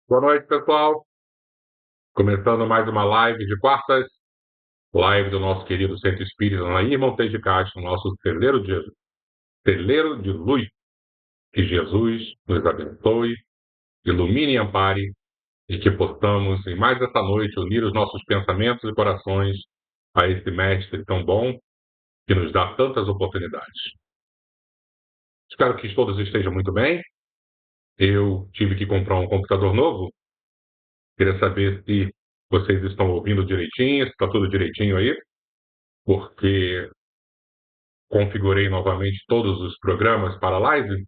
Boa noite, pessoal. Começando mais uma live de quartas, live do nosso querido Centro Espírita Anaí Montes de Castro, nosso celeiro de luz. Que Jesus nos abençoe, ilumine e ampare, e que possamos, em mais essa noite, unir os nossos pensamentos e corações a esse mestre tão bom que nos dá tantas oportunidades. Espero que todos estejam muito bem. Eu tive que comprar um computador novo. Queria saber se vocês estão ouvindo direitinho, se está tudo direitinho aí, porque configurei novamente todos os programas para a live,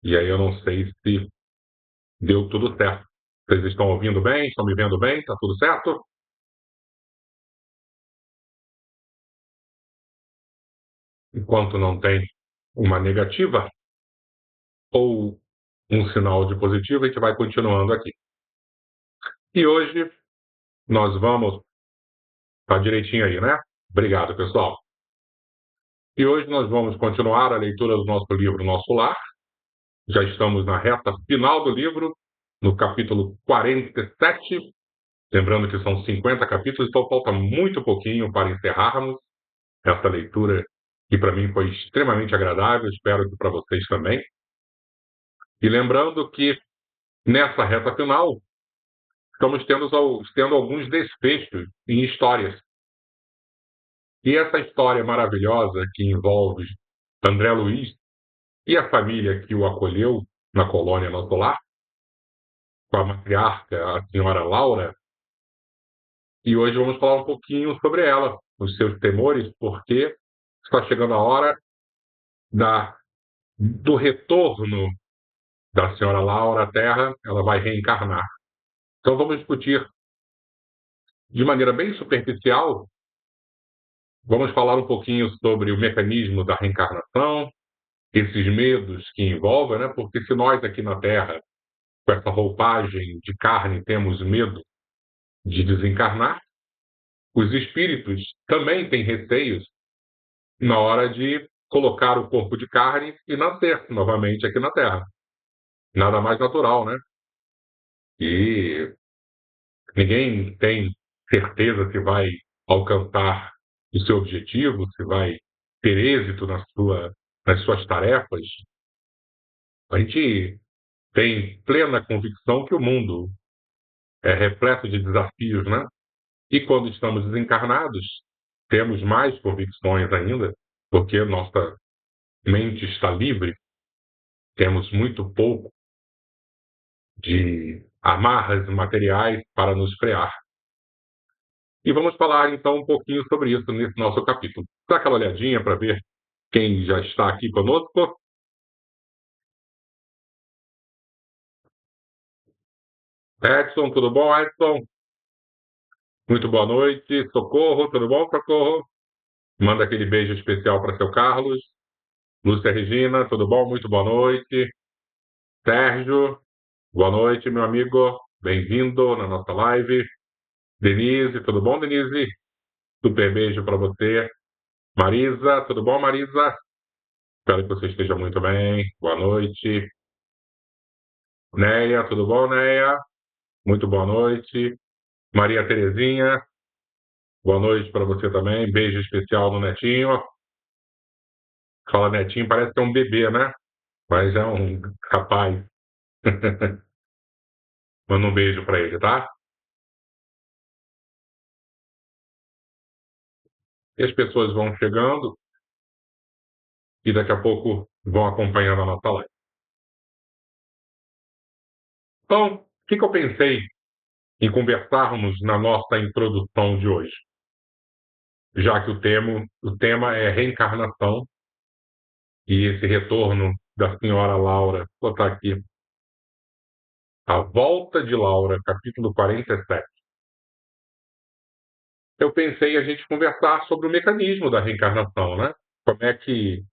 e aí eu não sei se deu tudo certo. Vocês estão ouvindo bem? Estão me vendo bem? Está tudo certo? Enquanto não tem uma negativa ou um sinal de positivo, a gente vai continuando aqui. E hoje nós vamos. Tá direitinho aí, né? Obrigado, pessoal. E hoje nós vamos continuar a leitura do nosso livro Nosso Lar. Já estamos na reta final do livro, no capítulo 47. Lembrando que são 50 capítulos, então falta muito pouquinho para encerrarmos essa leitura, que para mim foi extremamente agradável, espero que para vocês também. E lembrando que nessa reta final, estamos tendo alguns desfechos em histórias. E essa história maravilhosa que envolve André Luiz e a família que o acolheu na colônia Nosso Lar, com a matriarca, a senhora Laura, e hoje vamos falar um pouquinho sobre ela, os seus temores, porque está chegando a hora do retorno da senhora Laura à Terra. Ela vai reencarnar. Então vamos discutir de maneira bem superficial, vamos falar um pouquinho sobre o mecanismo da reencarnação, esses medos que envolvem, né? Porque se nós aqui na Terra, com essa roupagem de carne, temos medo de desencarnar, os espíritos também têm receios na hora de colocar o corpo de carne e nascer novamente aqui na Terra. Nada mais natural, né? E ninguém tem certeza se vai alcançar o seu objetivo, se vai ter êxito nas suas tarefas. A gente tem plena convicção que o mundo é repleto de desafios, né? E quando estamos desencarnados, temos mais convicções ainda, porque nossa mente está livre, temos muito pouco de amarras materiais para nos frear. E vamos falar então um pouquinho sobre isso nesse nosso capítulo. Dá aquela olhadinha para ver quem já está aqui conosco. Edson, tudo bom, Edson? Muito boa noite. Socorro, tudo bom, Socorro? Manda aquele beijo especial para seu Carlos. Lúcia Regina, tudo bom? Muito boa noite. Sérgio, boa noite, meu amigo. Bem-vindo na nossa live. Denise, tudo bom, Denise? Super beijo para você. Marisa, tudo bom, Marisa? Espero que você esteja muito bem. Boa noite. Neia, tudo bom, Neia? Muito boa noite. Maria Terezinha, boa noite para você também. Beijo especial no Netinho. Fala Netinho, parece que é um bebê, né? Mas é um rapaz. Manda um beijo para ele, tá? E as pessoas vão chegando e daqui a pouco vão acompanhando a nossa live. Então, o que eu pensei em conversarmos na nossa introdução de hoje? Já que o tema é reencarnação e esse retorno da senhora Laura. Vou botar aqui. A Volta de Laura, capítulo 47. Eu pensei a gente conversar sobre o mecanismo da reencarnação, né? Como é que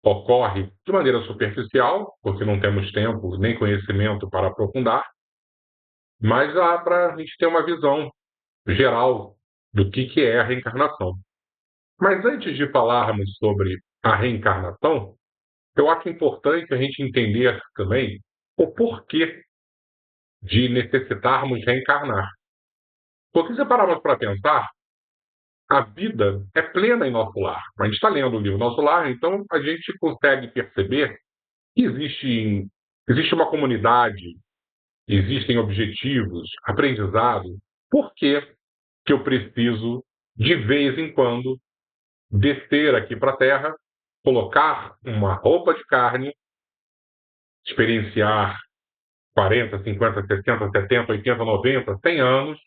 ocorre de maneira superficial, porque não temos tempo nem conhecimento para aprofundar, mas dá para a gente ter uma visão geral do que é a reencarnação. Mas antes de falarmos sobre a reencarnação, eu acho importante a gente entender também o porquê de necessitarmos reencarnar. Porque se pararmos para pensar, a vida é plena em nosso lar. A gente está lendo o livro Nosso Lar, então a gente consegue perceber que existe uma comunidade, existem objetivos, aprendizado. Por que que eu preciso, de vez em quando, descer aqui para a Terra, colocar uma roupa de carne, experienciar 40, 50, 60, 70, 80, 90, 100 anos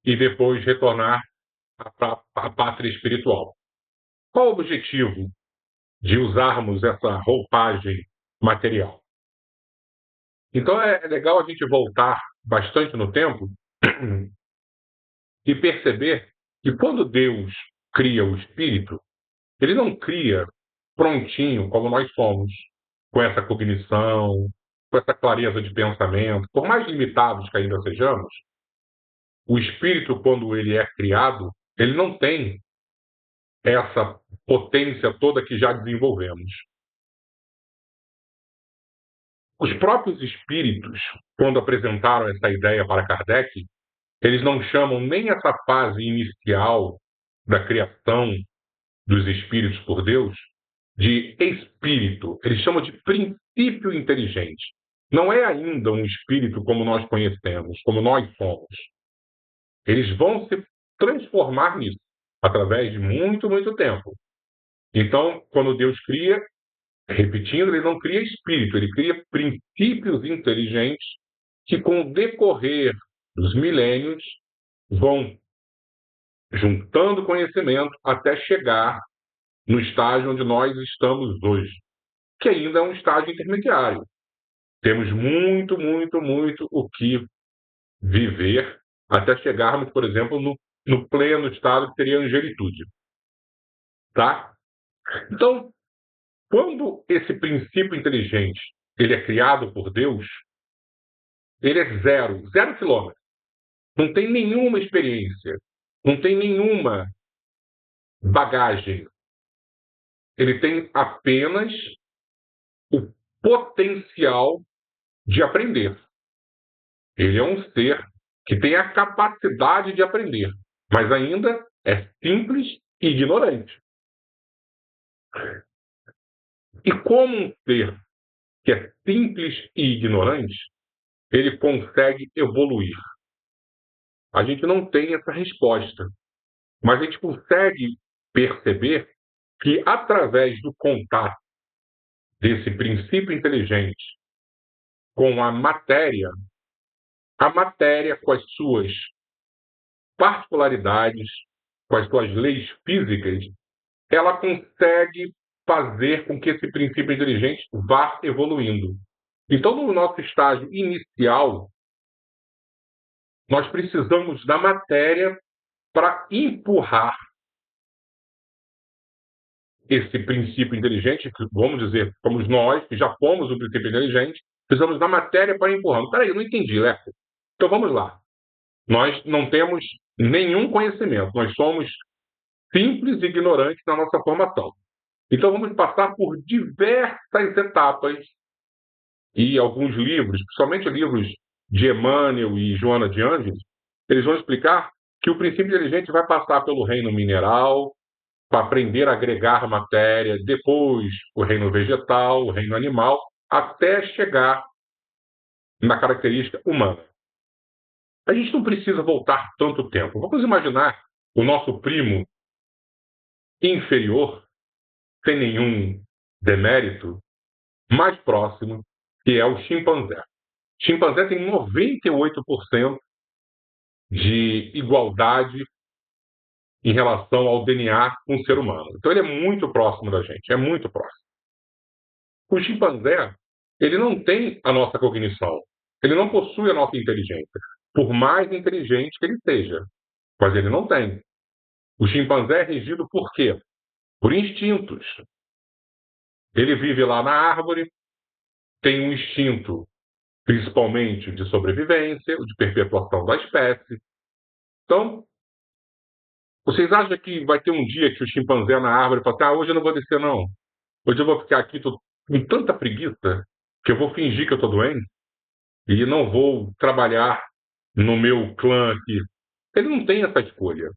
e depois retornar à pátria espiritual? Qual o objetivo de usarmos essa roupagem material? Então é legal a gente voltar bastante no tempo e perceber que quando Deus cria o espírito, ele não cria prontinho como nós somos, com essa cognição, com essa clareza de pensamento, por mais limitados que ainda sejamos. O espírito, quando ele é criado, ele não tem essa potência toda que já desenvolvemos. Os próprios espíritos, quando apresentaram essa ideia para Kardec, eles não chamam nem essa fase inicial da criação dos espíritos por Deus de espírito, eles chamam de princípio inteligente. Não é ainda um espírito como nós conhecemos, como nós somos. Eles vão se transformar nisso através de muito, muito tempo. Então, quando Deus cria, repetindo, ele não cria espírito, ele cria princípios inteligentes que, com o decorrer dos milênios, vão juntando conhecimento até chegar no estágio onde nós estamos hoje, que ainda é um estágio intermediário. Temos muito, muito, muito o que viver até chegarmos, por exemplo, no pleno estado que seria a angelitude. Tá? Então, quando esse princípio inteligente ele é criado por Deus, ele é zero quilômetro. Não tem nenhuma experiência, não tem nenhuma bagagem. Ele tem apenas o potencial de aprender. Ele é um ser que tem a capacidade de aprender, mas ainda é simples e ignorante. E como um ser que é simples e ignorante, ele consegue evoluir? A gente não tem essa resposta, mas a gente consegue perceber que, através do contato desse princípio inteligente com a matéria com as suas particularidades, com as suas leis físicas, ela consegue fazer com que esse princípio inteligente vá evoluindo. Então, no nosso estágio inicial, nós precisamos da matéria para empurrar esse princípio inteligente, que vamos dizer, somos nós, que já fomos o princípio inteligente, precisamos da matéria para empurrar. Peraí, eu não entendi, Leco. Então vamos lá. Nós não temos nenhum conhecimento, nós somos simples e ignorantes na nossa formação. Então vamos passar por diversas etapas e alguns livros, principalmente livros de Emmanuel e Joana de Ângeles, eles vão explicar que o princípio inteligente vai passar pelo reino mineral, para aprender a agregar matéria, depois o reino vegetal, o reino animal, até chegar na característica humana. A gente não precisa voltar tanto tempo. Vamos imaginar o nosso primo inferior, sem nenhum demérito, mais próximo, que é o chimpanzé. O chimpanzé tem 98% de igualdade em relação ao DNA com o ser humano. Então ele é muito próximo da gente, é muito próximo. O chimpanzé, ele não tem a nossa cognição, ele não possui a nossa inteligência, por mais inteligente que ele seja, mas ele não tem. O chimpanzé é regido por quê? Por instintos. Ele vive lá na árvore, tem um instinto, principalmente de sobrevivência, de perpetuação da espécie. Então, vocês acham que vai ter um dia que o chimpanzé na árvore fala assim, hoje eu não vou descer não, hoje eu vou ficar aqui, tô com tanta preguiça, que eu vou fingir que eu estou doente? e não vou trabalhar no meu clã aqui. Ele não tem essa escolha.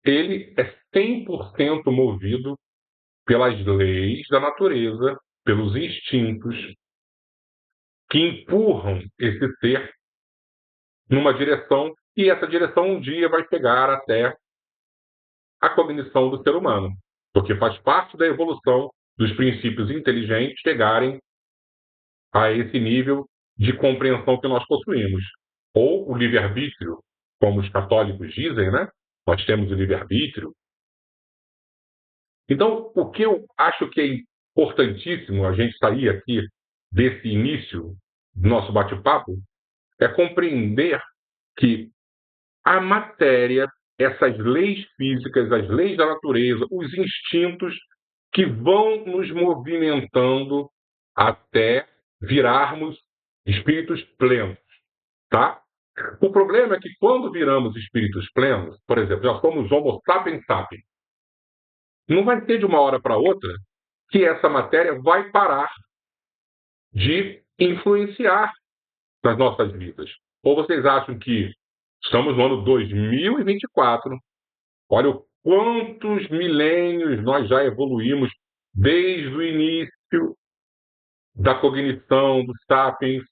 Ele é 100% movido pelas leis da natureza, pelos instintos que empurram esse ser numa direção, e essa direção um dia vai chegar até a cognição do ser humano, porque faz parte da evolução dos princípios inteligentes chegarem a esse nível de compreensão que nós possuímos. Ou o livre-arbítrio, como os católicos dizem, né? Nós temos o livre-arbítrio. Então, o que eu acho que é importantíssimo a gente sair aqui desse início do nosso bate-papo é compreender que a matéria, essas leis físicas, as leis da natureza, os instintos que vão nos movimentando até virarmos espíritos plenos, tá? O problema é que quando viramos espíritos plenos, por exemplo, já somos Homo sapiens sapiens, não vai ser de uma hora para outra que essa matéria vai parar de influenciar nas nossas vidas. Ou vocês acham que estamos no ano 2024, olha o quantos milênios nós já evoluímos desde o início da cognição dos sapiens.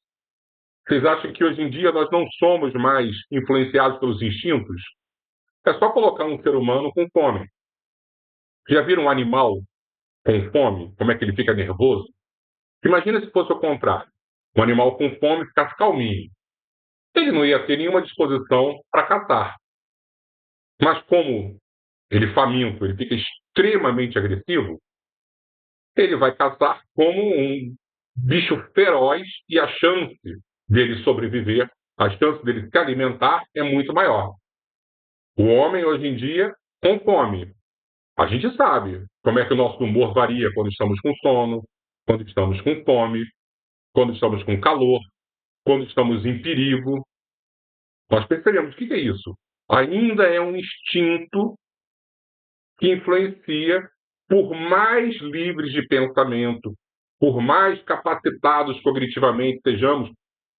Vocês acham que hoje em dia nós não somos mais influenciados pelos instintos? É só colocar um ser humano com fome. Já viram um animal com fome? Como é que ele fica nervoso? Imagina se fosse o contrário. Um animal com fome ficasse calminho. Ele não ia ter nenhuma disposição para caçar. Mas como ele faminto, ele fica extremamente agressivo, ele vai caçar como um bicho feroz e a chance dele sobreviver, a chance dele se alimentar é muito maior. O homem, hoje em dia, com fome. A gente sabe como é que o nosso humor varia quando estamos com sono, quando estamos com fome, quando estamos com calor, quando estamos em perigo. Nós percebemos o que é isso. Ainda é um instinto que influencia, por mais livres de pensamento, por mais capacitados cognitivamente sejamos,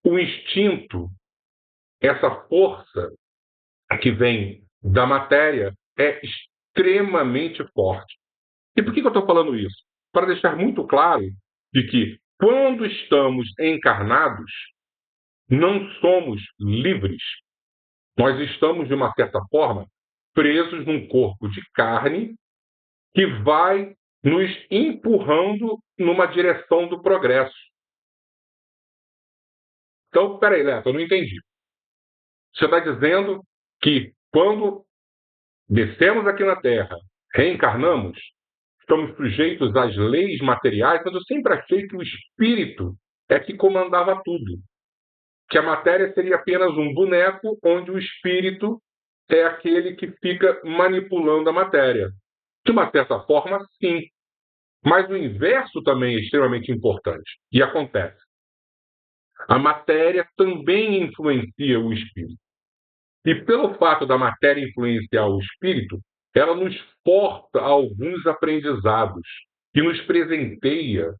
o instinto, essa força que vem da matéria, é extremamente forte. E por que eu estou falando isso? Para deixar muito claro de que, quando estamos encarnados, não somos livres. Nós estamos, de uma certa forma, presos num corpo de carne que vai nos empurrando numa direção do progresso. Então, peraí, Leto, eu não entendi. Você está dizendo que quando descemos aqui na Terra, reencarnamos, estamos sujeitos às leis materiais, mas eu sempre achei que o espírito é que comandava tudo. Que a matéria seria apenas um boneco onde o espírito é aquele que fica manipulando a matéria. De uma certa forma, sim. Mas o inverso também é extremamente importante. E acontece. A matéria também influencia o espírito. E pelo fato da matéria influenciar o espírito, ela nos porta a alguns aprendizados e nos presenteia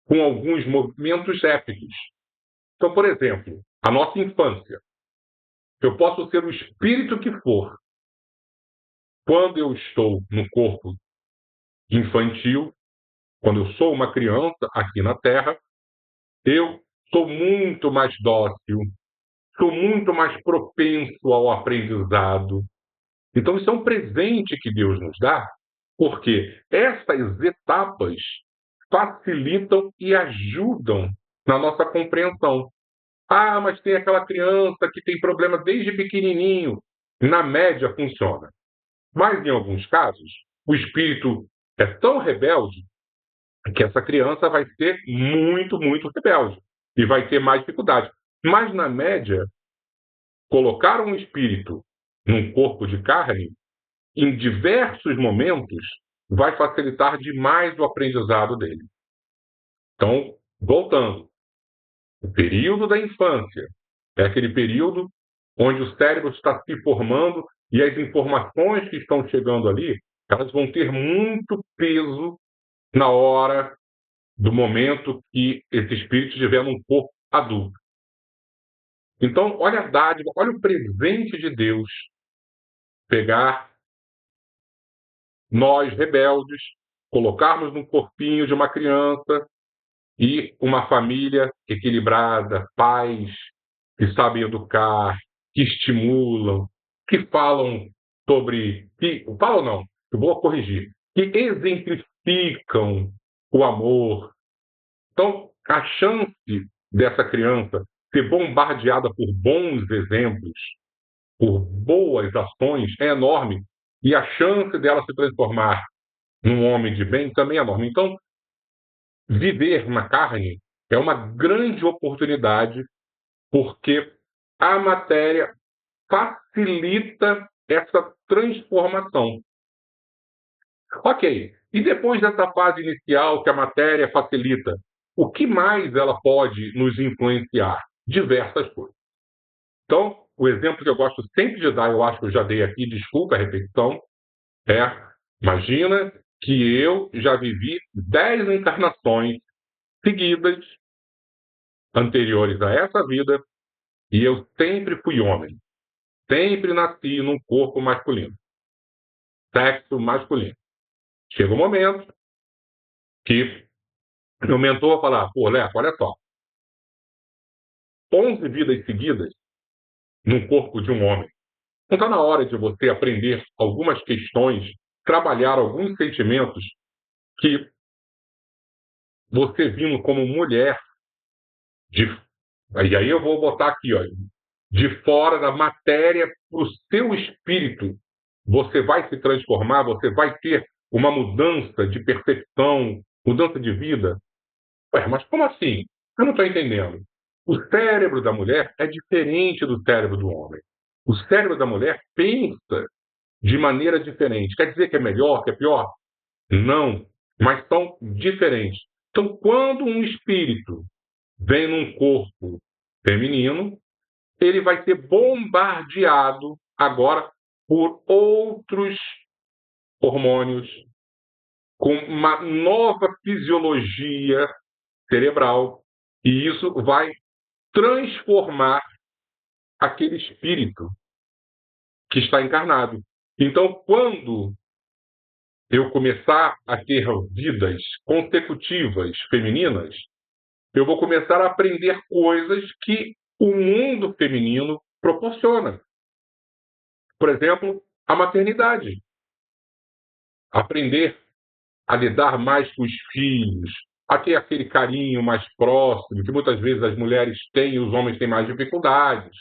com alguns movimentos épicos. Então, por exemplo, a nossa infância. Eu posso ser o espírito que for. Quando eu estou no corpo infantil, quando eu sou uma criança aqui na Terra, eu sou muito mais dócil, sou muito mais propenso ao aprendizado. Então, isso é um presente que Deus nos dá, porque essas etapas facilitam e ajudam na nossa compreensão. Ah, mas tem aquela criança que tem problema desde pequenininho. Na média, funciona. Mas, em alguns casos, o espírito é tão rebelde que essa criança vai ser muito, muito rebelde e vai ter mais dificuldade. Mas, na média, colocar um espírito num corpo de carne, em diversos momentos, vai facilitar demais o aprendizado dele. Então, voltando, o período da infância é aquele período onde o cérebro está se formando e as informações que estão chegando ali, elas vão ter muito peso na hora do momento que esse espírito estiver num corpo adulto. Então, olha a dádiva, olha o presente de Deus, pegar nós, rebeldes, colocarmos num corpinho de uma criança e uma família equilibrada, pais que sabem educar, que estimulam, que falam sobre. Que, falam não, eu vou corrigir, que exemplificam o amor. Então, a chance dessa criança ser bombardeada por bons exemplos, por boas ações, é enorme. E a chance dela se transformar num homem de bem também é enorme. Então, viver na carne é uma grande oportunidade, porque a matéria facilita essa transformação. Ok, e depois dessa fase inicial que a matéria facilita, o que mais ela pode nos influenciar? Diversas coisas. Então, o exemplo que eu gosto sempre de dar, eu acho que eu já dei aqui, desculpa a repetição, é: imagina que eu já vivi 10 encarnações seguidas, anteriores a essa vida, e eu sempre fui homem. Sempre nasci num corpo masculino, sexo masculino. Chega um momento que meu mentor fala: pô, Leco, olha só, 11 vidas seguidas num corpo de um homem. Não está na hora de você aprender algumas questões, trabalhar alguns sentimentos que você vindo como mulher, de, e aí eu vou botar aqui, ó, de fora da matéria para o seu espírito, você vai se transformar, você vai ter uma mudança de percepção, mudança de vida. Ué, mas como assim? Eu não estou entendendo. O cérebro da mulher é diferente do cérebro do homem. O cérebro da mulher pensa de maneira diferente. Quer dizer que é melhor, que é pior? Não, mas são diferentes. Então, quando um espírito vem num corpo feminino, ele vai ser bombardeado agora por outros hormônios, com uma nova fisiologia cerebral, e isso vai transformar aquele espírito que está encarnado. Então, quando eu começar a ter vidas consecutivas femininas, eu vou começar a aprender coisas que o mundo feminino proporciona. Por exemplo, a maternidade. Aprender a lidar mais com os filhos, a ter aquele carinho mais próximo, que muitas vezes as mulheres têm e os homens têm mais dificuldades.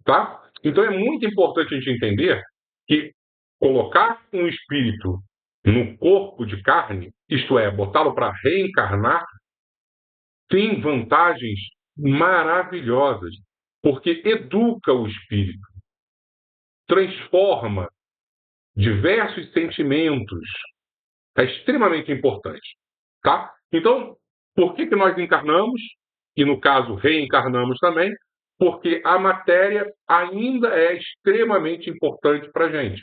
Tá? Então é muito importante a gente entender que colocar um espírito no corpo de carne, isto é, botá-lo para reencarnar, tem vantagens maravilhosas, porque educa o espírito, transforma diversos sentimentos. É extremamente importante. Tá? Então, por que nós encarnamos? E, no caso, reencarnamos também, porque a matéria ainda é extremamente importante para a gente.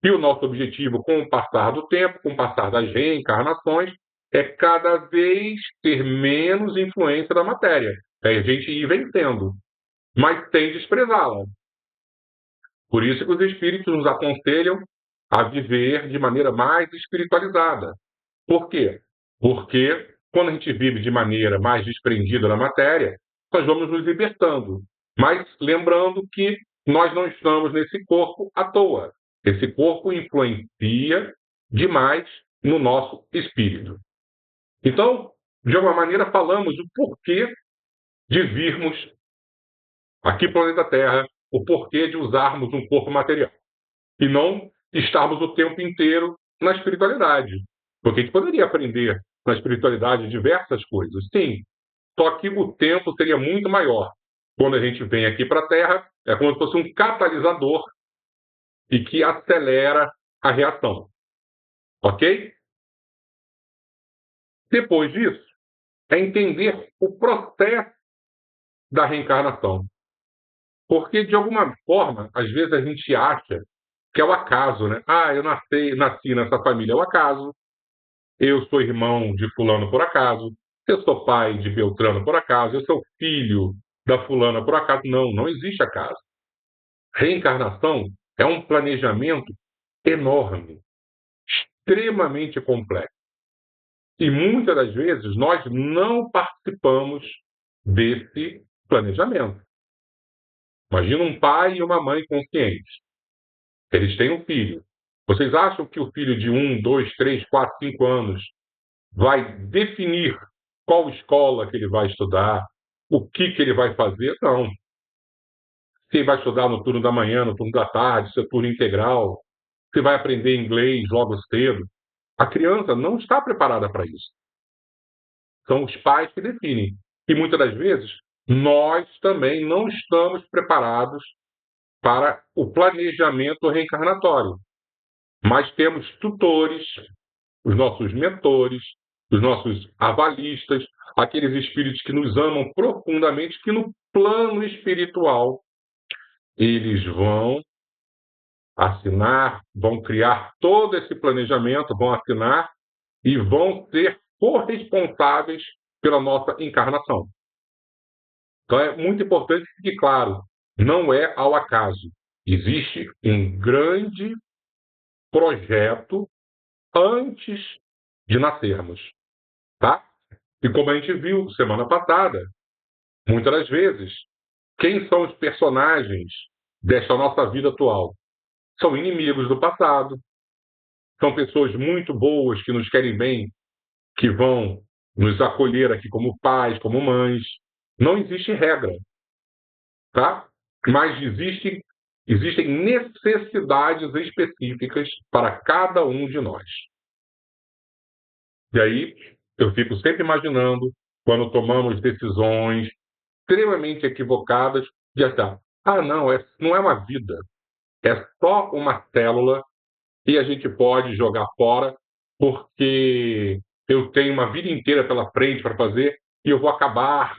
E o nosso objetivo, com o passar do tempo, com o passar das reencarnações, é cada vez ter menos influência da matéria. É a gente ir vencendo, mas sem desprezá-la. Por isso que os espíritos nos aconselham a viver de maneira mais espiritualizada. Por quê? Porque quando a gente vive de maneira mais desprendida da matéria, nós vamos nos libertando. Mas lembrando que nós não estamos nesse corpo à toa. Esse corpo influencia demais no nosso espírito. Então, de alguma maneira, falamos o porquê de virmos aqui para o planeta Terra, o porquê de usarmos um corpo material e não estarmos o tempo inteiro na espiritualidade. Porque a gente poderia aprender na espiritualidade diversas coisas, sim, só que o tempo seria muito maior. Quando a gente vem aqui para a Terra, é como se fosse um catalisador e que acelera a reação. Ok? Depois disso, é entender o processo da reencarnação. Porque, de alguma forma, às vezes a gente acha que é o acaso, né? Ah, eu nasci nessa família, é o acaso. Eu sou irmão de fulano por acaso. Eu sou pai de Beltrano por acaso. Eu sou filho da fulana por acaso. Não, não existe acaso. Reencarnação é um planejamento enorme, extremamente complexo. E muitas das vezes nós não participamos desse planejamento. Imagina um pai e uma mãe conscientes. Eles têm um filho. Vocês acham que o filho de 1, 2, 3, 4, 5 anos vai definir qual escola que ele vai estudar, o que ele vai fazer? Não. Se ele vai estudar no turno da manhã, no turno da tarde, se é turno integral, se vai aprender inglês logo cedo. A criança não está preparada para isso. São os pais que definem. E muitas das vezes nós também não estamos preparados para o planejamento reencarnatório. Mas temos tutores, os nossos mentores, os nossos avalistas, aqueles espíritos que nos amam profundamente, que no plano espiritual eles vão assinar, vão criar todo esse planejamento, vão assinar e vão ser corresponsáveis pela nossa encarnação. Então é muito importante que fique claro, não é ao acaso. Existe um grande projeto antes de nascermos, tá? E como a gente viu semana passada, muitas das vezes, quem são os personagens desta nossa vida atual? São inimigos do passado, são pessoas muito boas que nos querem bem, que vão nos acolher aqui como pais, como mães. Não existe regra, tá? Mas existem necessidades específicas para cada um de nós. E aí eu fico sempre imaginando quando tomamos decisões extremamente equivocadas, de achar, não, não é uma vida, é só uma célula e a gente pode jogar fora porque eu tenho uma vida inteira pela frente para fazer e eu vou acabar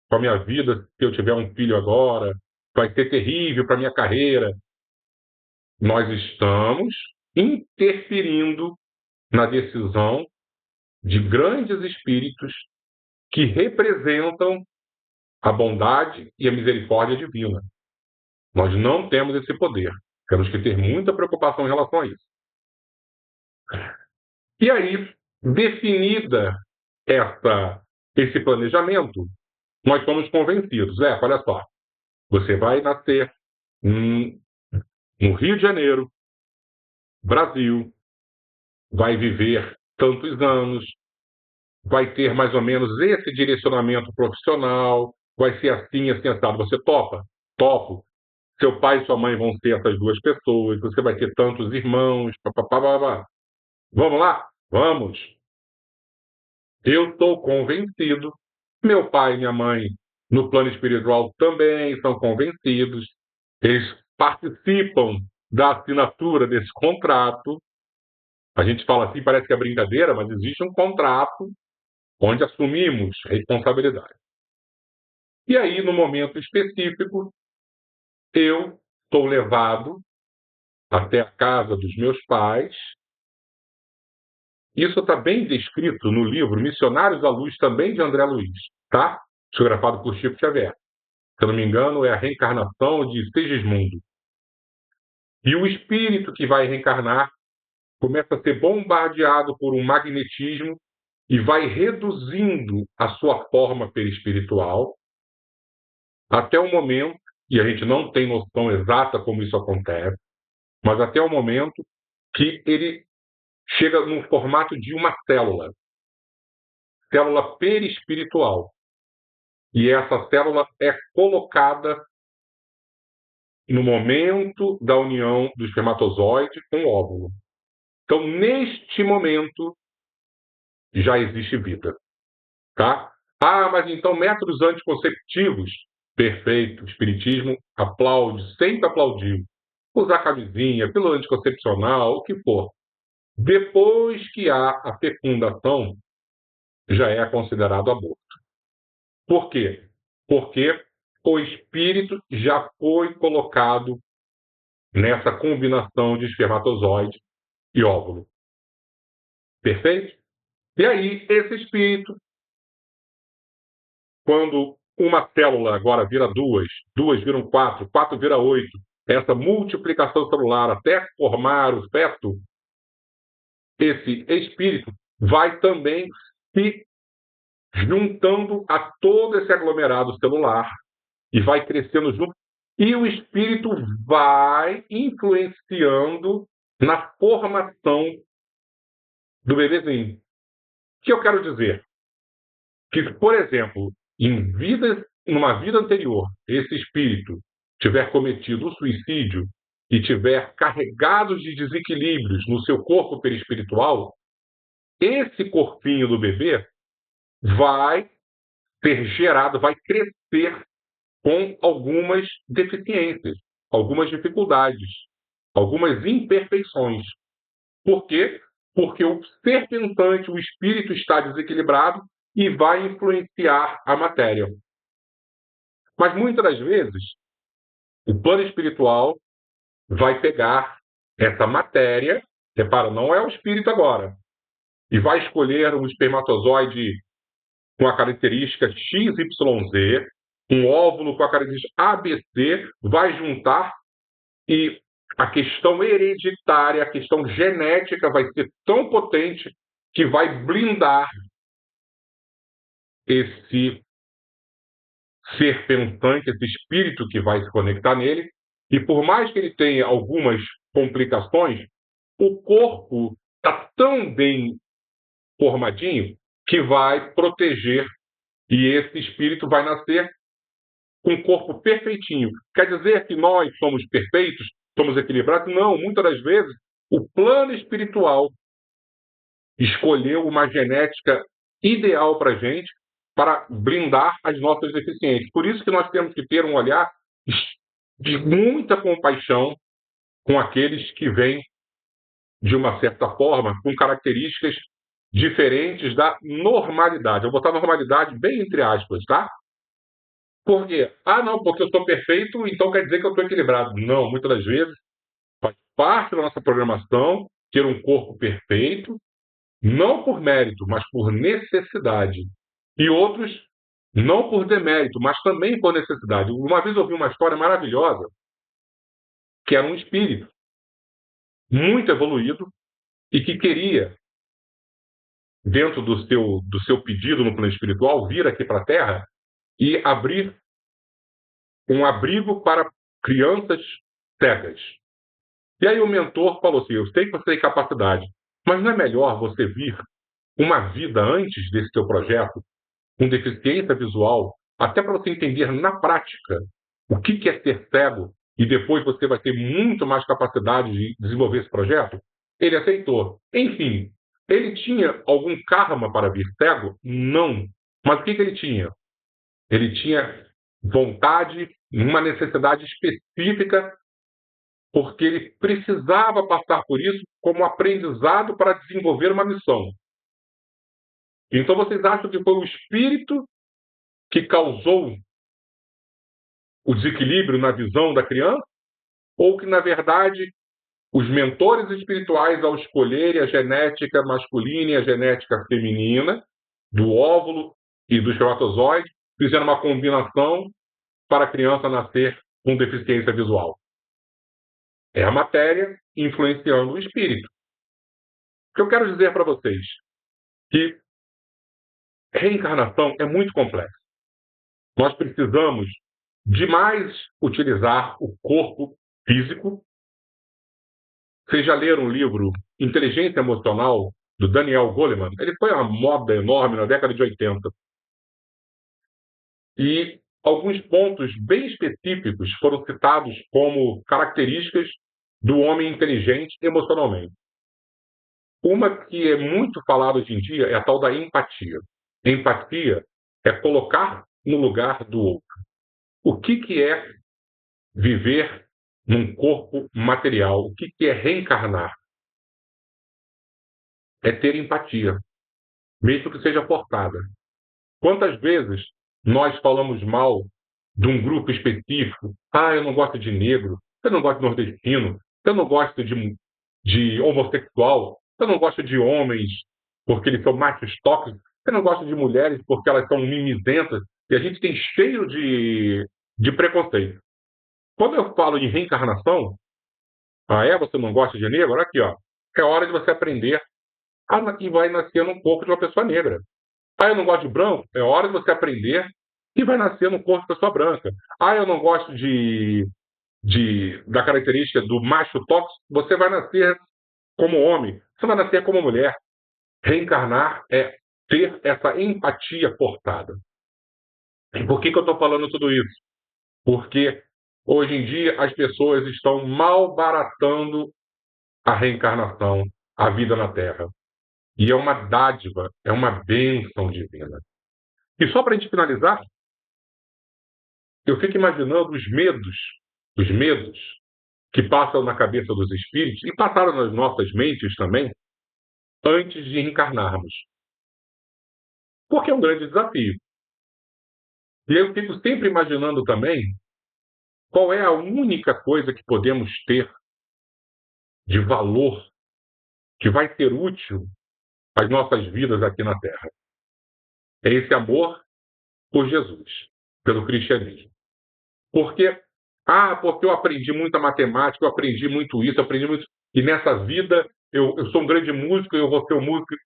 com a minha vida se eu tiver um filho agora, vai ser terrível para a minha carreira. Nós estamos interferindo na decisão de grandes espíritos que representam a bondade e a misericórdia divina. Nós não temos esse poder. Temos que ter muita preocupação em relação a isso. E aí, definida esse planejamento, nós fomos convencidos. Olha só, você vai nascer no Rio de Janeiro, Brasil, vai viver tantos anos, vai ter mais ou menos esse direcionamento profissional, vai ser assim, assim, assado. Você topa? Topo. Seu pai e sua mãe vão ser essas duas pessoas, você vai ter tantos irmãos, papapá. Vamos lá? Vamos. Eu estou convencido, meu pai e minha mãe, no plano espiritual, também são convencidos, eles participam da assinatura desse contrato. A gente fala assim, parece que é brincadeira, mas existe um contrato onde assumimos responsabilidade. E aí, no momento específico, eu sou levado até a casa dos meus pais. Isso está bem descrito no livro Missionários à Luz, também de André Luiz, tá? Psicografado por Chico Xavier. Se eu não me engano, é a reencarnação de Segismundo. E o espírito que vai reencarnar começa a ser bombardeado por um magnetismo e vai reduzindo a sua forma perispiritual até o momento, e a gente não tem noção exata como isso acontece, mas até o momento que ele chega no formato de uma célula perispiritual. E essa célula é colocada no momento da união do espermatozoide com o óvulo. Então, neste momento, já existe vida. Tá? Mas então métodos anticonceptivos? Perfeito. O espiritismo aplaude, sempre aplaudiu. Usar camisinha, pílula anticoncepcional, o que for. Depois que há a fecundação, já é considerado aborto. Por quê? Porque o espírito já foi colocado nessa combinação de espermatozoide e óvulo. Perfeito? E aí, esse espírito, quando uma célula agora vira duas, duas viram quatro, quatro vira oito, essa multiplicação celular até formar o feto, esse espírito vai também se juntando a todo esse aglomerado celular e vai crescendo junto, e o espírito vai influenciando na formação do bebezinho. O que eu quero dizer? Que, por exemplo, numa vida anterior, esse espírito tiver cometido o suicídio e tiver carregado de desequilíbrios no seu corpo perispiritual, esse corpinho do bebê vai ser gerado, vai crescer com algumas deficiências, algumas dificuldades, algumas imperfeições. Por quê? Porque o ser pensante, o espírito está desequilibrado e vai influenciar a matéria. Mas muitas das vezes, o plano espiritual vai pegar essa matéria, repara, não é o espírito agora, e vai escolher um espermatozoide com a característica XYZ, um óvulo com a característica ABC, vai juntar e a questão hereditária, a questão genética vai ser tão potente que vai blindar esse ser pensante, esse espírito que vai se conectar nele, e por mais que ele tenha algumas complicações, o corpo está tão bem formadinho que vai proteger e esse espírito vai nascer com o corpo perfeitinho. Quer dizer que nós somos perfeitos, somos equilibrados? Não, muitas das vezes o plano espiritual escolheu uma genética ideal para a gente para blindar as nossas deficiências. Por isso que nós temos que ter um olhar de muita compaixão com aqueles que vêm, de uma certa forma, com características diferentes da normalidade. Eu vou botar normalidade bem entre aspas, tá? Por quê? Ah, não, porque eu sou perfeito, então quer dizer que eu estou equilibrado. Não, muitas das vezes faz parte da nossa programação ter um corpo perfeito, não por mérito, mas por necessidade. E outros, não por demérito, mas também por necessidade. Uma vez eu ouvi uma história maravilhosa, que era um espírito muito evoluído e que queria, dentro do seu pedido no plano espiritual, vir aqui para a Terra e abrir um abrigo para crianças cegas. E aí o mentor falou assim: eu sei que você tem capacidade, mas não é melhor você vir uma vida antes desse teu projeto, com deficiência visual, até para você entender na prática o que é ser cego, e depois você vai ter muito mais capacidade de desenvolver esse projeto? Ele aceitou. Enfim, ele tinha algum karma para vir cego? Não. Mas o que ele tinha? Ele tinha vontade, uma necessidade específica, porque ele precisava passar por isso como aprendizado para desenvolver uma missão. Então vocês acham que foi o espírito que causou o desequilíbrio na visão da criança? Ou que, na verdade, os mentores espirituais, ao escolherem a genética masculina e a genética feminina, do óvulo e do espermatozoide, fizeram uma combinação para a criança nascer com deficiência visual? É a matéria influenciando o espírito. O que eu quero dizer para vocês que reencarnação é muito complexa. Nós precisamos demais utilizar o corpo físico. Vocês já leram o livro Inteligência Emocional, do Daniel Goleman? Ele foi uma moda enorme na década de 80. E alguns pontos bem específicos foram citados como características do homem inteligente emocionalmente. Uma que é muito falada hoje em dia é a tal da empatia. Empatia é colocar no lugar do outro. O que é viver num corpo material? O que é reencarnar? É ter empatia, mesmo que seja forçada. Quantas vezes nós falamos mal de um grupo específico? Ah, eu não gosto de negro, eu não gosto de nordestino, eu não gosto de homossexual, eu não gosto de homens porque eles são machos tóxicos, eu não gosto de mulheres porque elas são mimizentas. E a gente tem cheio de preconceito. Quando eu falo em reencarnação, você não gosta de negro? Olha aqui, ó. É hora de você aprender e vai nascer num corpo de uma pessoa negra. Eu não gosto de branco? É hora de você aprender e vai nascer num corpo de pessoa branca. Eu não gosto da característica do macho tóxico? Você vai nascer como homem, você vai nascer como mulher. Reencarnar é ter essa empatia portada. E por que eu estou falando tudo isso? Porque hoje em dia as pessoas estão malbaratando a reencarnação, a vida na Terra. E é uma dádiva, é uma bênção divina. E só para a gente finalizar, eu fico imaginando os medos que passam na cabeça dos espíritos e passaram nas nossas mentes também antes de reencarnarmos. Porque é um grande desafio. E eu fico sempre imaginando também qual é a única coisa que podemos ter de valor que vai ser útil às nossas vidas aqui na Terra. É esse amor por Jesus, pelo cristianismo. Porque eu aprendi muita matemática, eu aprendi muito isso, eu aprendi muito. E nessa vida eu sou um grande músico, eu vou ser um músico.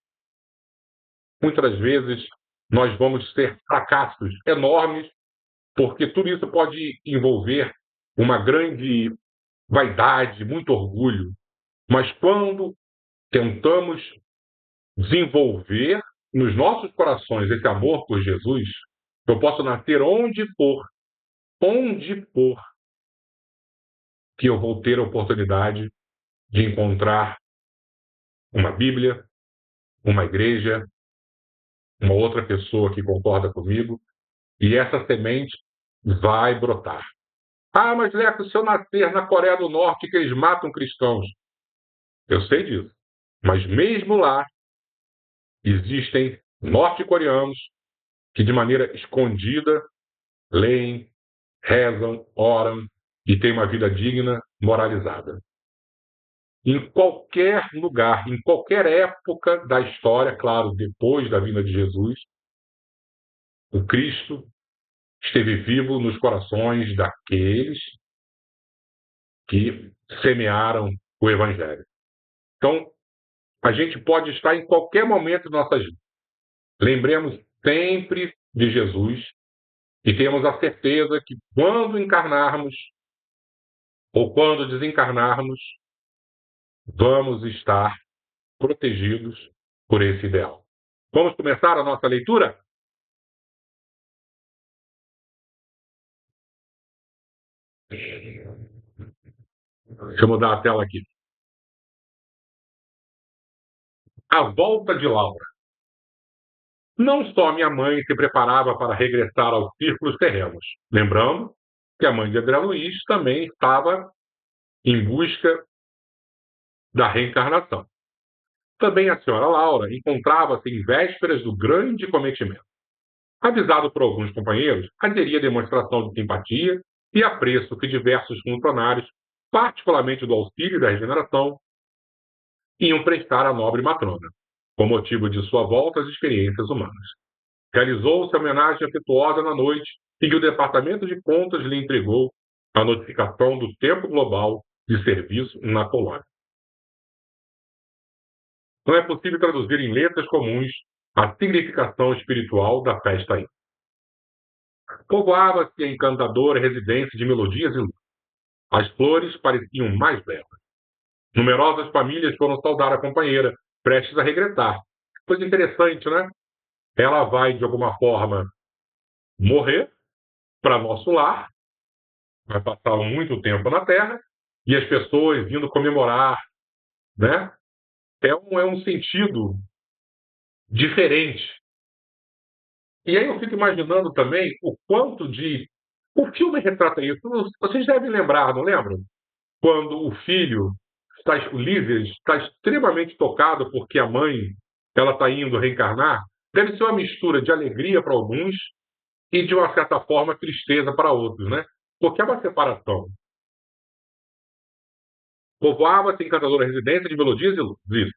Muitas das vezes nós vamos ter fracassos enormes, porque tudo isso pode envolver uma grande vaidade, muito orgulho. Mas quando tentamos desenvolver nos nossos corações esse amor por Jesus, eu posso nascer onde for, que eu vou ter a oportunidade de encontrar uma Bíblia, uma igreja, uma outra pessoa que concorda comigo, e essa semente vai brotar. Mas Leco, se eu nascer na Coreia do Norte que eles matam cristãos, eu sei disso. Mas mesmo lá, existem norte-coreanos que de maneira escondida leem, rezam, oram e têm uma vida digna, moralizada. Em qualquer lugar, em qualquer época da história, claro, depois da vinda de Jesus, o Cristo esteve vivo nos corações daqueles que semearam o Evangelho. Então, a gente pode estar em qualquer momento de nossas vidas. Lembremos sempre de Jesus e temos a certeza que quando encarnarmos ou quando desencarnarmos, vamos estar protegidos por esse ideal. Vamos começar a nossa leitura? Deixa eu mudar a tela aqui. A volta de Laura. Não só minha mãe se preparava para regressar aos círculos terrenos, lembrando que a mãe de André Luiz também estava em busca da reencarnação. Também a senhora Laura encontrava-se em vésperas do grande cometimento. Avisado por alguns companheiros, aderia à demonstração de simpatia e apreço que diversos funcionários, particularmente do auxílio e da regeneração, iam prestar à nobre matrona, com motivo de sua volta às experiências humanas. Realizou-se a homenagem afetuosa na noite em que o Departamento de Contas lhe entregou a notificação do tempo global de serviço na Polônia. Não é possível traduzir em letras comuns a significação espiritual da festa aí. Povoava-se a encantadora residência de melodias e luz. As flores pareciam mais belas. Numerosas famílias foram saudar a companheira, prestes a regressar. Coisa interessante, né? Ela vai, de alguma forma, morrer para nosso lar, vai passar muito tempo na Terra, e as pessoas vindo comemorar, né? É um sentido diferente. E aí eu fico imaginando também o quanto de. O filme retrata isso. Vocês devem lembrar, não lembram? Quando o filho, o Lízias, está extremamente tocado porque a mãe ela está indo reencarnar, deve ser uma mistura de alegria para alguns e, de uma certa forma, tristeza para outros, né? Porque é uma separação. Povoava-se encantadora residência de melodias e luzes.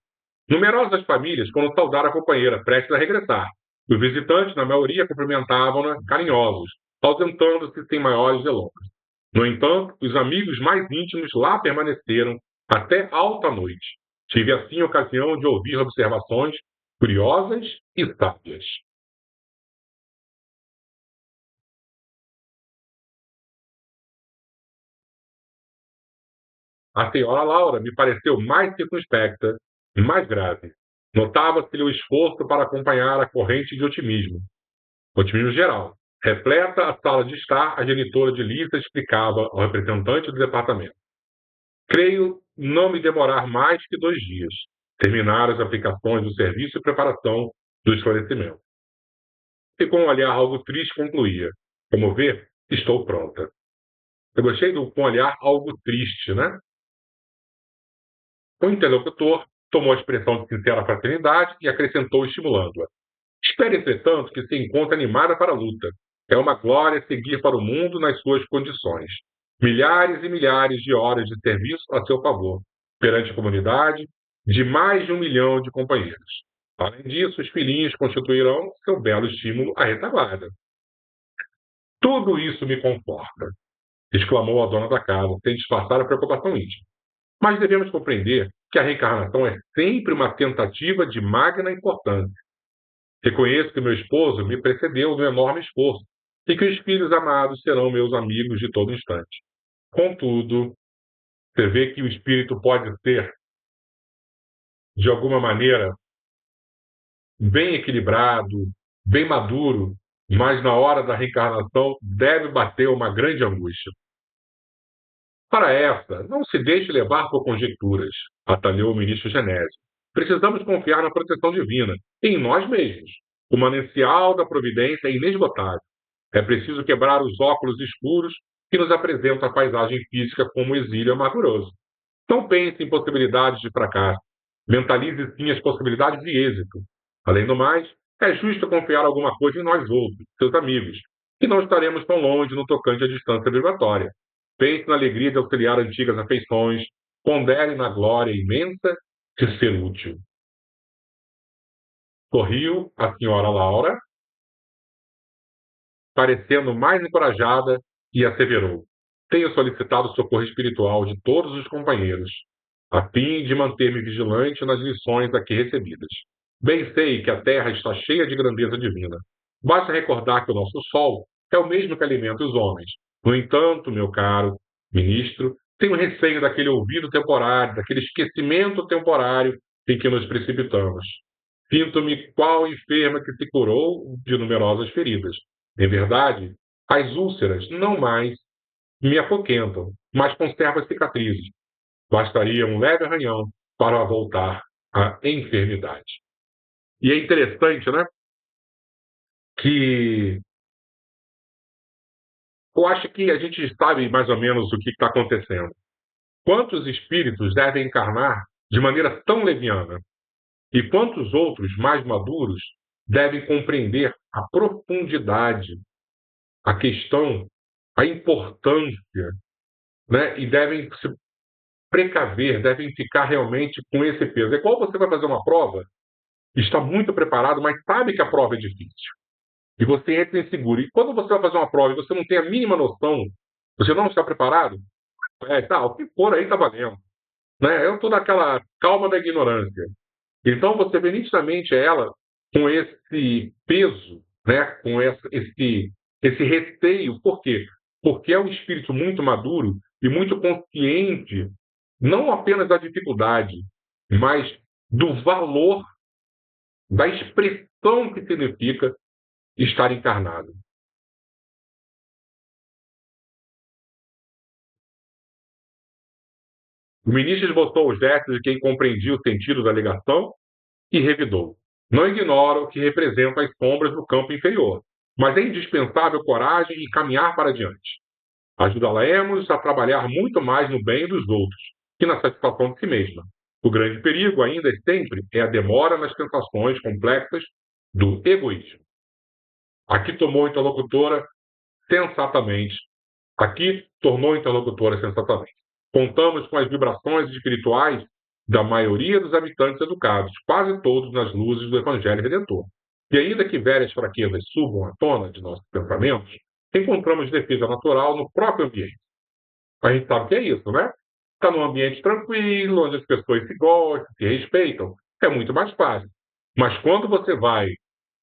Numerosas famílias foram saudar a companheira, prestes a regressar. Os visitantes, na maioria, cumprimentavam-na carinhosos, ausentando-se sem maiores delongas. No entanto, os amigos mais íntimos lá permaneceram até alta noite. Tive assim a ocasião de ouvir observações curiosas e sábias. A senhora Laura me pareceu mais circunspecta e mais grave. Notava-se-lhe o esforço para acompanhar a corrente de otimismo geral. Repleta a sala de estar, a genitora de Lisa explicava ao representante do departamento. Creio não me demorar mais que 2 dias. Terminar as aplicações do serviço e preparação do esclarecimento. E com um olhar algo triste concluía. Como vê, estou pronta. Eu gostei do com um olhar algo triste, né? O interlocutor tomou a expressão de sincera fraternidade e acrescentou estimulando-a. Espere, entretanto, que se encontre animada para a luta. É uma glória seguir para o mundo nas suas condições. Milhares e milhares de horas de serviço a seu favor, perante a comunidade de mais de 1 milhão de companheiros. Além disso, os filhinhos constituirão seu belo estímulo à retaguarda. Tudo isso me conforta, exclamou a dona da casa, sem disfarçar a preocupação íntima. Mas devemos compreender que a reencarnação é sempre uma tentativa de magna importância. Reconheço que meu esposo me precedeu no enorme esforço e que os filhos amados serão meus amigos de todo instante. Contudo, você vê que o espírito pode ser, de alguma maneira, bem equilibrado, bem maduro, mas na hora da reencarnação deve bater uma grande angústia. Para essa, não se deixe levar por conjecturas, atalhou o ministro Genésio. Precisamos confiar na proteção divina, em nós mesmos. O manancial da providência é inesgotável. É preciso quebrar os óculos escuros que nos apresentam a paisagem física como exílio amarguroso. Não pense em possibilidades de fracasso. Mentalize sim as possibilidades de êxito. Além do mais, é justo confiar alguma coisa em nós outros, seus amigos, que não estaremos tão longe no tocante à distância vibratória. Pense na alegria de auxiliar antigas afeições, pondere na glória imensa de ser útil. Sorriu a senhora Laura, parecendo mais encorajada, e asseverou: tenho solicitado o socorro espiritual de todos os companheiros, a fim de manter-me vigilante nas lições aqui recebidas. Bem sei que a Terra está cheia de grandeza divina. Basta recordar que o nosso Sol é o mesmo que alimenta os homens. No entanto, meu caro ministro, tenho receio daquele ouvido temporário, daquele esquecimento temporário em que nos precipitamos. Sinto-me qual enferma que se curou de numerosas feridas. Em verdade, as úlceras não mais me apoquentam, mas conservam as cicatrizes. Bastaria um leve arranhão para voltar à enfermidade. E é interessante, né? Que eu acho que a gente sabe mais ou menos o que está acontecendo. Quantos espíritos devem encarnar de maneira tão leviana? E quantos outros, mais maduros, devem compreender a profundidade, a questão, a importância, né? E devem se precaver, devem ficar realmente com esse peso. É igual você vai fazer uma prova, está muito preparado, mas sabe que a prova é difícil. E você entra inseguro. E quando você vai fazer uma prova e você não tem a mínima noção, você não está preparado, tá, o que for aí está valendo. Né? Eu estou naquela calma da ignorância. Então você vê nitidamente ela com esse peso, né? Com esse receio. Por quê? Porque é um espírito muito maduro e muito consciente, não apenas da dificuldade, mas do valor, da expressão que significa estar encarnado. O ministro esboçou os gestos de quem compreendia o sentido da ligação e revidou. Não ignora o que representam as sombras no campo inferior, mas é indispensável coragem e caminhar para diante. Ajudá-la-emos a trabalhar muito mais no bem dos outros que na satisfação de si mesma. O grande perigo, ainda e sempre, é a demora nas tentações complexas do egoísmo. Aqui tomou a interlocutora sensatamente. Aqui tornou a interlocutora sensatamente. Contamos com as vibrações espirituais da maioria dos habitantes educados, quase todos nas luzes do Evangelho Redentor. E ainda que velhas fraquezas subam à tona de nossos pensamentos, encontramos defesa natural no próprio ambiente. A gente sabe que é isso, né? Está num ambiente tranquilo, onde as pessoas se gostam, se respeitam, é muito mais fácil. Mas quando você vai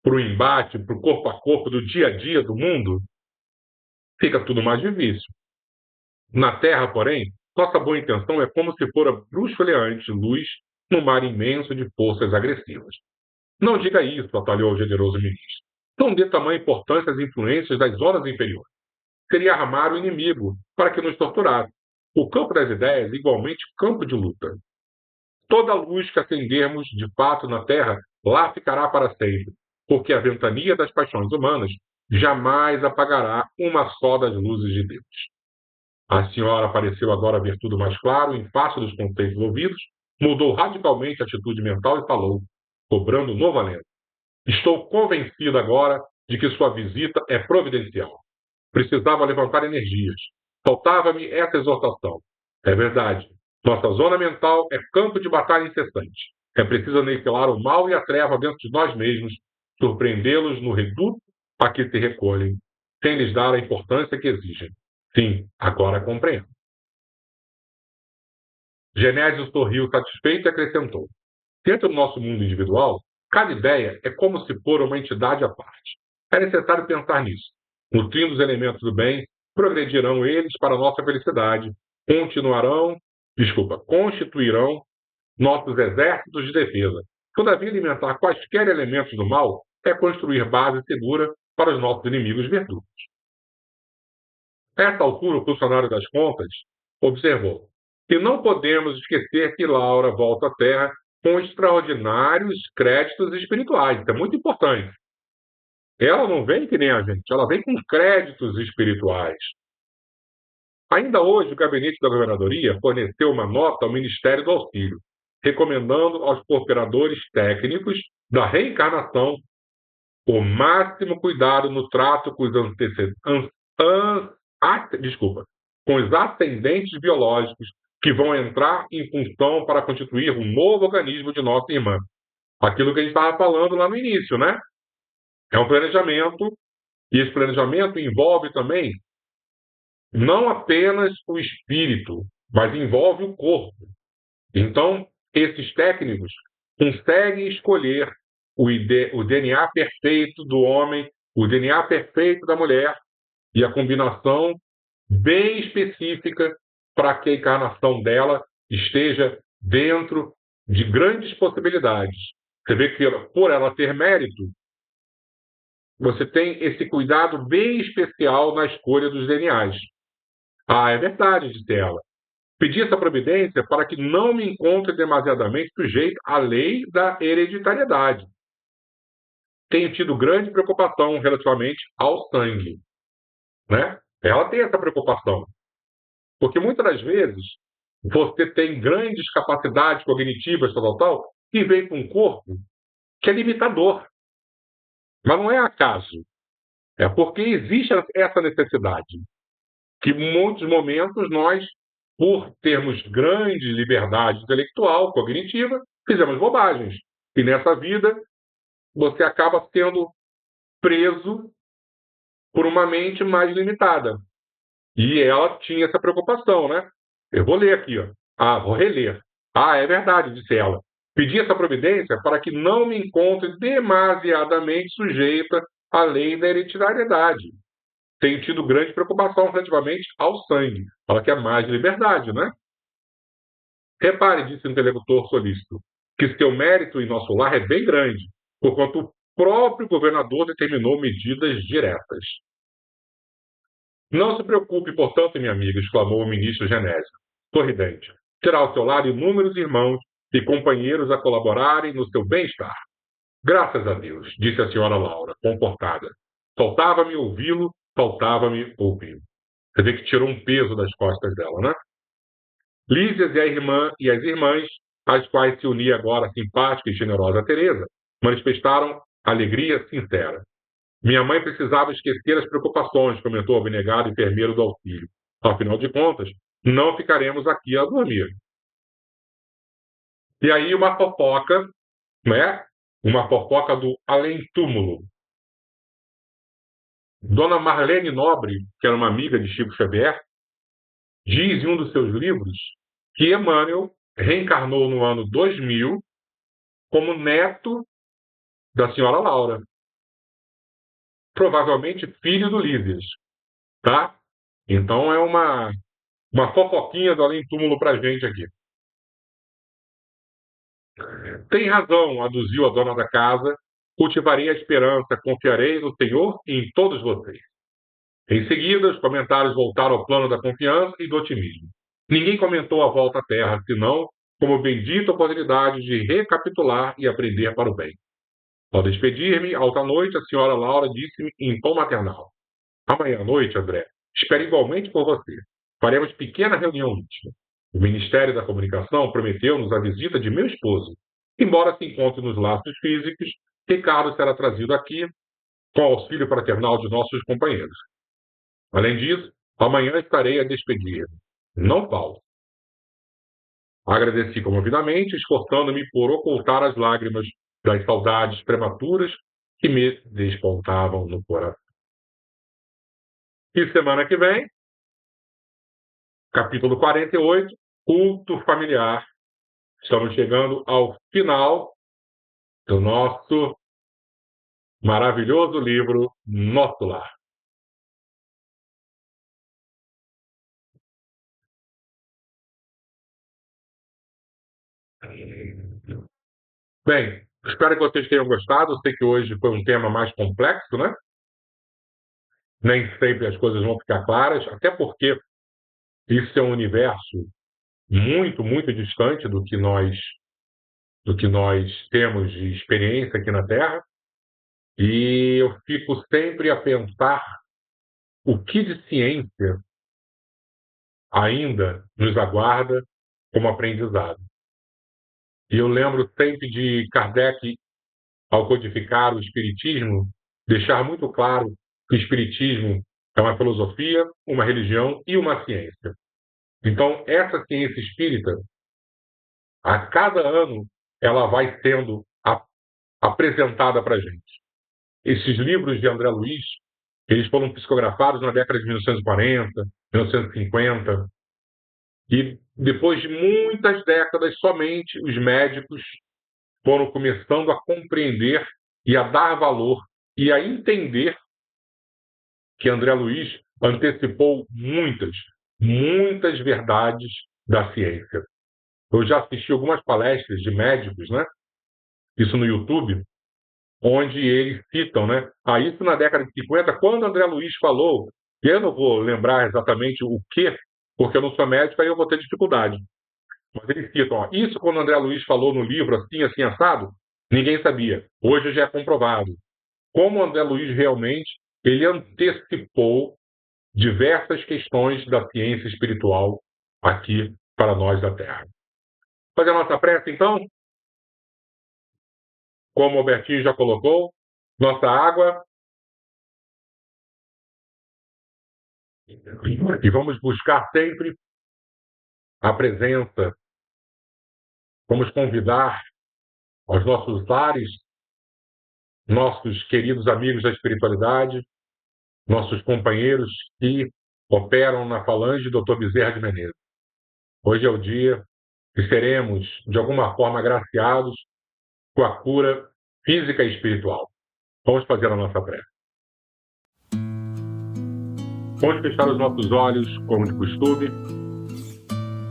para o embate, para o corpo a corpo do dia a dia do mundo, fica tudo mais difícil. Na Terra, porém, nossa boa intenção é como se fora bruxuleante luz no mar imenso de forças agressivas. Não diga isso, atalhou o generoso ministro. Não dê tamanha importância às influências das zonas inferiores. Seria armar o inimigo para que nos torturasse. O campo das ideias é igualmente campo de luta. Toda luz que acendermos de fato na Terra, lá ficará para sempre, porque a ventania das paixões humanas jamais apagará uma só das luzes de Deus. A senhora pareceu agora ver tudo mais claro em face dos conceitos ouvidos, mudou radicalmente a atitude mental e falou, cobrando um novo alento. Estou convencida agora de que sua visita é providencial. Precisava levantar energias. Faltava-me essa exortação. É verdade. Nossa zona mental é campo de batalha incessante. É preciso aniquilar o mal e a treva dentro de nós mesmos, surpreendê-los no reduto a que se recolhem, sem lhes dar a importância que exigem. Sim, agora compreendo. Genésio sorriu satisfeito e acrescentou: dentro do nosso mundo individual, cada ideia é como se for uma entidade à parte. É necessário pensar nisso. Nutrindo os elementos do bem, progredirão eles para a nossa felicidade, constituirão nossos exércitos de defesa. Todavia, alimentar quaisquer elementos do mal é construir base segura para os nossos inimigos virtudes. A essa altura, o funcionário das contas observou que não podemos esquecer que Laura volta à Terra com extraordinários créditos espirituais. Isso é muito importante. Ela não vem que nem a gente, ela vem com créditos espirituais. Ainda hoje, o gabinete da governadoria forneceu uma nota ao Ministério do Auxílio, recomendando aos cooperadores técnicos da reencarnação o máximo cuidado no trato com com os ascendentes biológicos que vão entrar em função para constituir um novo organismo de nossa irmã. Aquilo que a gente estava falando lá no início, né? É um planejamento, e esse planejamento envolve também não apenas o espírito, mas envolve o corpo. Então, esses técnicos conseguem escolher o DNA perfeito do homem, o DNA perfeito da mulher, e a combinação bem específica para que a encarnação dela esteja dentro de grandes possibilidades. Você vê que, por ela ter mérito, você tem esse cuidado bem especial na escolha dos DNAs. Ah, é verdade, disse ela. Pedi essa providência para que não me encontre demasiadamente sujeito à lei da hereditariedade. Tenho tido grande preocupação relativamente ao sangue. Né? Ela tem essa preocupação. Porque muitas das vezes você tem grandes capacidades cognitivas, tal, e vem com um corpo que é limitador. Mas não é acaso. É porque existe essa necessidade. Que em muitos momentos nós, por termos grande liberdade intelectual, cognitiva, fizemos bobagens. E nessa vida, você acaba sendo preso por uma mente mais limitada. E ela tinha essa preocupação, né? Eu vou ler aqui, ó. Ah, vou reler. Ah, é verdade, disse ela. Pedi essa providência para que não me encontre demasiadamente sujeita à lei da hereditariedade. Tenho tido grande preocupação relativamente ao sangue. Ela quer mais liberdade, né? Repare, disse o interlocutor solícito, que seu mérito em nosso lar é bem grande, porquanto o próprio governador determinou medidas diretas. Não se preocupe, portanto, minha amiga, exclamou o ministro Genésio, sorridente. Terá ao seu lado inúmeros irmãos e companheiros a colaborarem no seu bem-estar. Graças a Deus, disse a senhora Laura, comportada. Faltava-me ouvi-lo, faltava-me ouvi-lo. Você vê que tirou um peso das costas dela, né? Lísias e as irmãs, às quais se unia agora a simpática e generosa Teresa, manifestaram alegria sincera. Minha mãe precisava esquecer as preocupações, comentou o abnegado enfermeiro do auxílio. Afinal de contas, não ficaremos aqui a dormir. E aí uma fofoca, né? uma fofoca do além-túmulo. Dona Marlene Nobre, que era uma amiga de Chico Xavier, diz em um dos seus livros que Emmanuel reencarnou no ano 2000 como neto da senhora Laura, provavelmente filho do Lísias, tá? Então é uma fofoquinha do além-túmulo para a gente aqui. Tem razão, aduziu a dona da casa, cultivarei a esperança, confiarei no Senhor e em todos vocês. Em seguida, os comentários voltaram ao plano da confiança e do otimismo. Ninguém comentou a volta à Terra, senão como bendita oportunidade de recapitular e aprender para o bem. Ao despedir-me, alta noite, a senhora Laura disse-me em tom maternal: amanhã à noite, André, espero igualmente por você. Faremos pequena reunião íntima. O Ministério da Comunicação prometeu-nos a visita de meu esposo. Embora se encontre nos laços físicos, Ricardo será trazido aqui com auxílio fraternal de nossos companheiros. Além disso, amanhã estarei a despedir-me. Não falto. Agradeci comovidamente, esforçando-me por ocultar as lágrimas das saudades prematuras que me despontavam no coração. E semana que vem, capítulo 48, culto familiar. Estamos chegando ao final do nosso maravilhoso livro Nosso Lar. Bem, espero que vocês tenham gostado. Eu sei que hoje foi um tema mais complexo, né? Nem sempre as coisas vão ficar claras, até porque isso é um universo muito, muito distante do que nós temos de experiência aqui na Terra. E eu fico sempre a pensar o que de ciência ainda nos aguarda como aprendizado. E eu lembro sempre de Kardec, ao codificar o Espiritismo, deixar muito claro que o Espiritismo é uma filosofia, uma religião e uma ciência. Então, essa ciência espírita, a cada ano, ela vai sendo apresentada para a gente. Esses livros de André Luiz, eles foram psicografados na década de 1940, 1950, e depois de muitas décadas, somente os médicos foram começando a compreender e a dar valor e a entender que André Luiz antecipou muitas, muitas verdades da ciência. Eu já assisti algumas palestras de médicos, né? Isso no YouTube, onde eles citam, né? Isso na década de 50, quando André Luiz falou, e eu não vou lembrar exatamente o que, porque eu não sou médico, aí eu vou ter dificuldade. Mas eles citam, isso quando André Luiz falou no livro assim, assim, assado, ninguém sabia. Hoje já é comprovado. Como André Luiz realmente, ele antecipou diversas questões da ciência espiritual aqui para nós da Terra. Fazer a nossa prece, então? Como o Albertinho já colocou, nossa água. E vamos buscar sempre a presença. Vamos convidar aos nossos lares, nossos queridos amigos da espiritualidade, nossos companheiros que operam na falange do Dr. Bezerra de Menezes. Hoje é o dia que seremos, de alguma forma, agraciados com a cura física e espiritual. Vamos fazer a nossa prece. Vamos fechar os nossos olhos, como de costume,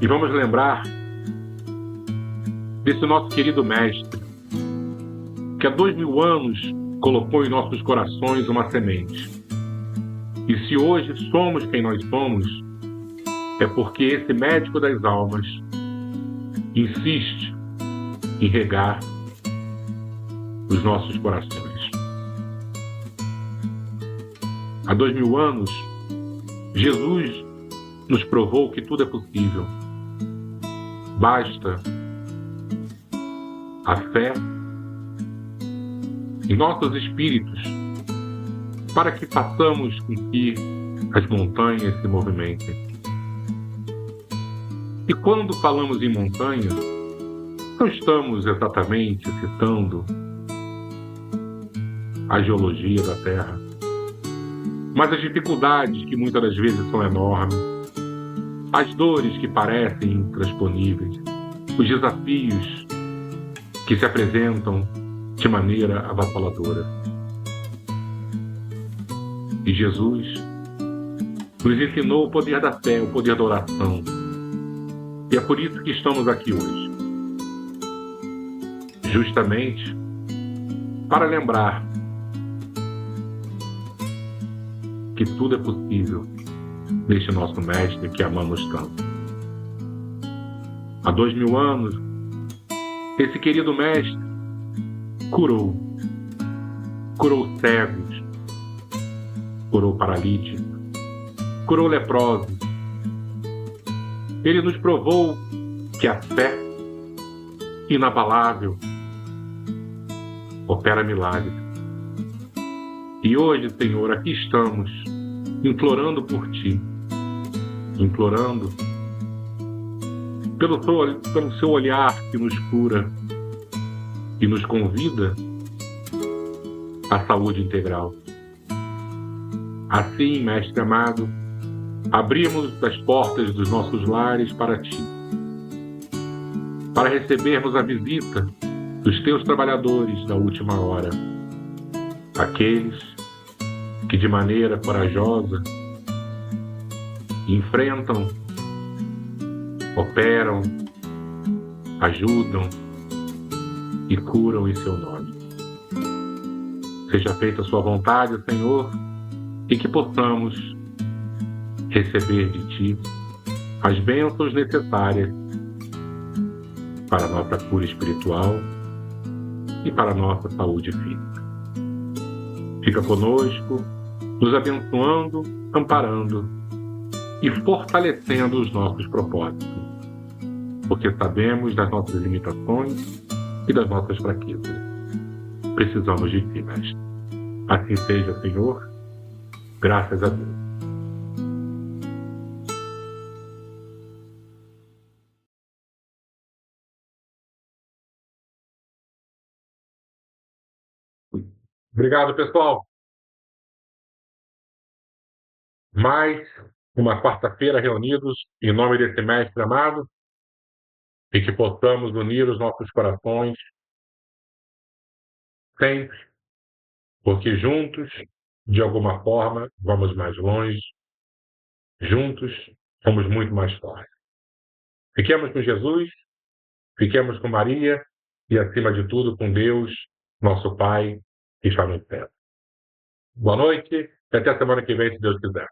e vamos lembrar desse nosso querido mestre, que há 2000 anos colocou em nossos corações uma semente. E se hoje somos quem nós somos, é porque esse médico das almas insiste em regar os nossos corações. Há 2000 anos, Jesus nos provou que tudo é possível. Basta a fé em nossos espíritos para que façamos com que as montanhas se movimentem. E quando falamos em montanha, não estamos exatamente citando a geologia da Terra, mas as dificuldades que muitas das vezes são enormes, as dores que parecem intransponíveis, os desafios que se apresentam de maneira avassaladora. E Jesus nos ensinou o poder da fé, o poder da oração. E é por isso que estamos aqui hoje. Justamente para lembrar que tudo é possível neste nosso Mestre que amamos tanto. Há 2000 anos, esse querido Mestre curou cegos, curou paralíticos, curou leprosos. Ele nos provou que a fé inabalável opera milagres. E hoje, Senhor, aqui estamos, implorando por Ti, implorando pelo Seu olhar que nos cura e nos convida à saúde integral. Assim, Mestre amado, abrimos as portas dos nossos lares para Ti, para recebermos a visita dos Teus trabalhadores da última hora, aqueles que de maneira corajosa enfrentam, operam, ajudam e curam em Seu nome. Seja feita a Sua vontade, Senhor, e que possamos receber de Ti as bênçãos necessárias para a nossa cura espiritual e para a nossa saúde física. Fica conosco, nos abençoando, amparando e fortalecendo os nossos propósitos, porque sabemos das nossas limitações e das nossas fraquezas. Precisamos de Ti, Mestre. Assim seja, Senhor. Graças a Deus. Obrigado, pessoal. Mais uma quarta-feira reunidos em nome desse Mestre amado e que possamos unir os nossos corações sempre, porque juntos, de alguma forma, vamos mais longe, juntos somos muito mais fortes. Fiquemos com Jesus, fiquemos com Maria e, acima de tudo, com Deus, nosso Pai, que está no céu. Boa noite e até a semana que vem, se Deus quiser.